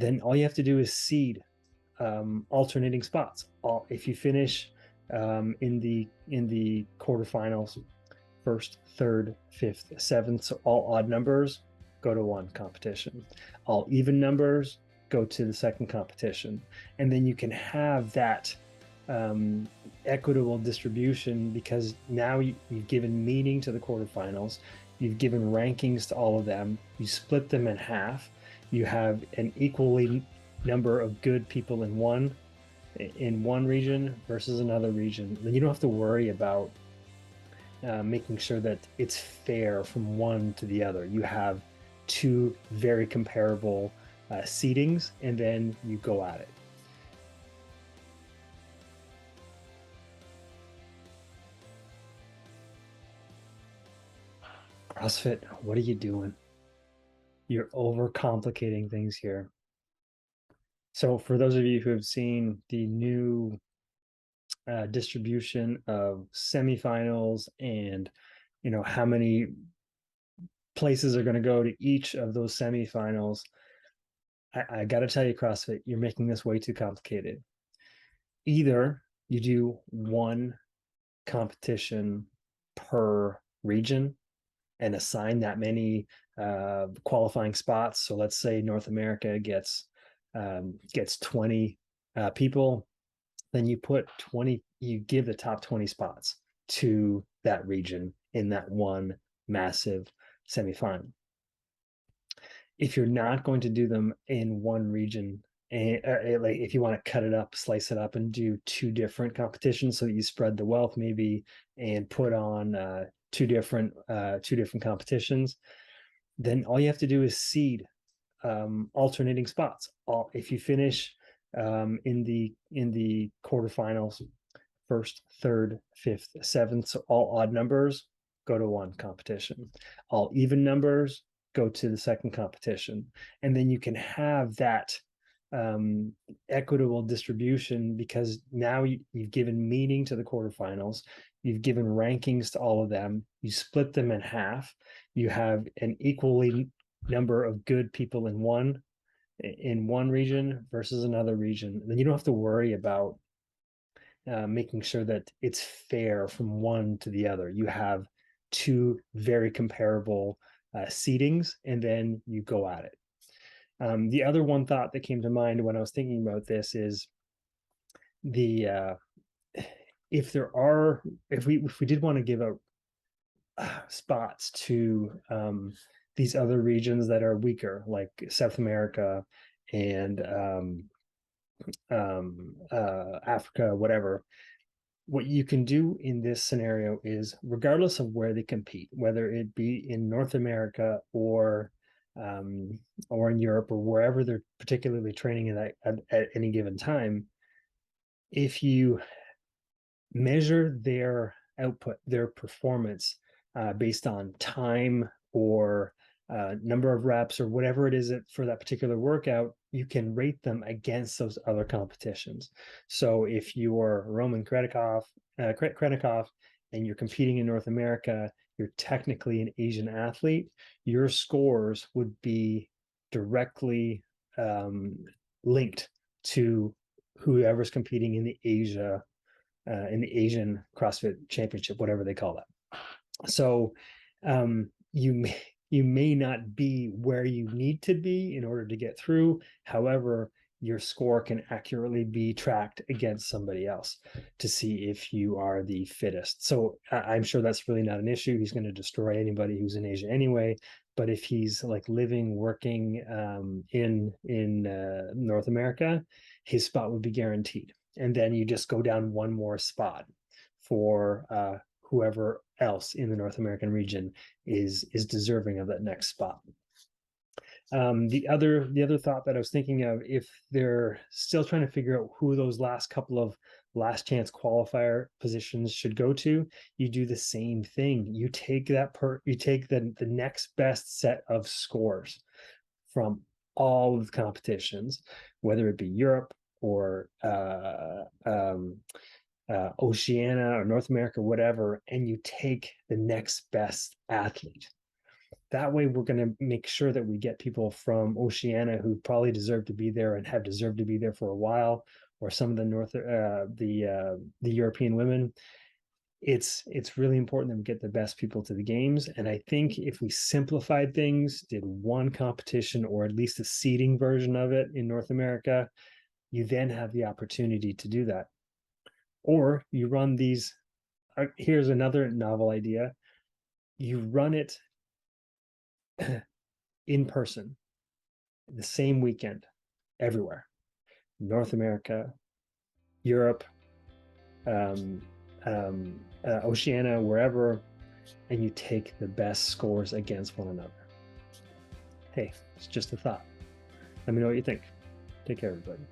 then all you have to do is seed alternating spots. If you finish in the quarterfinals, first, third, fifth, seventh, so all odd numbers go to one competition. All even numbers go to the second competition, and then you can have that equitable distribution because now you've given meaning to the quarterfinals, you've given rankings to all of them, you split them in half, you have an equally number of good people in one region versus another region. Then you don't have to worry about making sure that it's fair from one to the other. You have two very comparable seedings, and then you go at it. CrossFit, what are you doing? You're overcomplicating things here. So for those of you who have seen the new distribution of semifinals and how many places are going to go to each of those semifinals, I got to tell you, CrossFit, you're making this way too complicated. Either you do one competition per region and assign that many qualifying spots. So let's say North America gets 20 people, then you give the top 20 spots to that region in that one massive semifinal. If you're not going to do them in one region, like if you want to cut it up, slice it up, and do two different competitions so that you spread the wealth maybe and put on two different competitions, then all you have to do is seed alternating spots. If you finish in the quarterfinals, first, third, fifth, seventh, so all odd numbers go to one competition. All even numbers go to the second competition, and then you can have that equitable distribution because now you've given meaning to the quarterfinals, you've given rankings to all of them, you split them in half, you have an equally number of good people in one region versus another region. Then you don't have to worry about making sure that it's fair from one to the other. You have two very comparable seedings, and then you go at it. The other one thought that came to mind when I was thinking about this is if we did want to give out spots to these other regions that are weaker, like South America and Africa, whatever. What you can do in this scenario is, regardless of where they compete, whether it be in North America or in Europe or wherever they're particularly training at any given time, if you measure their output, their performance based on time or number of reps or whatever it is for that particular workout, you can rate them against those other competitions. So if you're Roman Kretikov and you're competing in North America, you're technically an Asian athlete, your scores would be directly linked to whoever's competing in the Asian CrossFit Championship, whatever they call that. So you may not be where you need to be in order to get through. However, your score can accurately be tracked against somebody else to see if you are the fittest. So I'm sure that's really not an issue. He's going to destroy anybody who's in Asia anyway. But if he's like living, working in North America, his spot would be guaranteed. And then you just go down one more spot for whoever else in the North American region is deserving of that next spot. The other thought that I was thinking of, if they're still trying to figure out who those last couple of last chance qualifier positions should go to, you do the same thing. You take the next best set of scores from all of the competitions, whether it be Europe or Oceania or North America, whatever, and you take the next best athlete. That way, we're going to make sure that we get people from Oceania who probably deserve to be there and have deserved to be there for a while, or some of the the European women. It's really important that we get the best people to the games. And I think if we simplified things, did one competition or at least a seeding version of it in North America, you then have the opportunity to do that. Or you run these. Here's another novel idea: you run it in person the same weekend everywhere, North America, Europe, um, Oceania, wherever, and you take the best scores against one another. Hey, it's just a thought. Let me know what you think. Take care, everybody.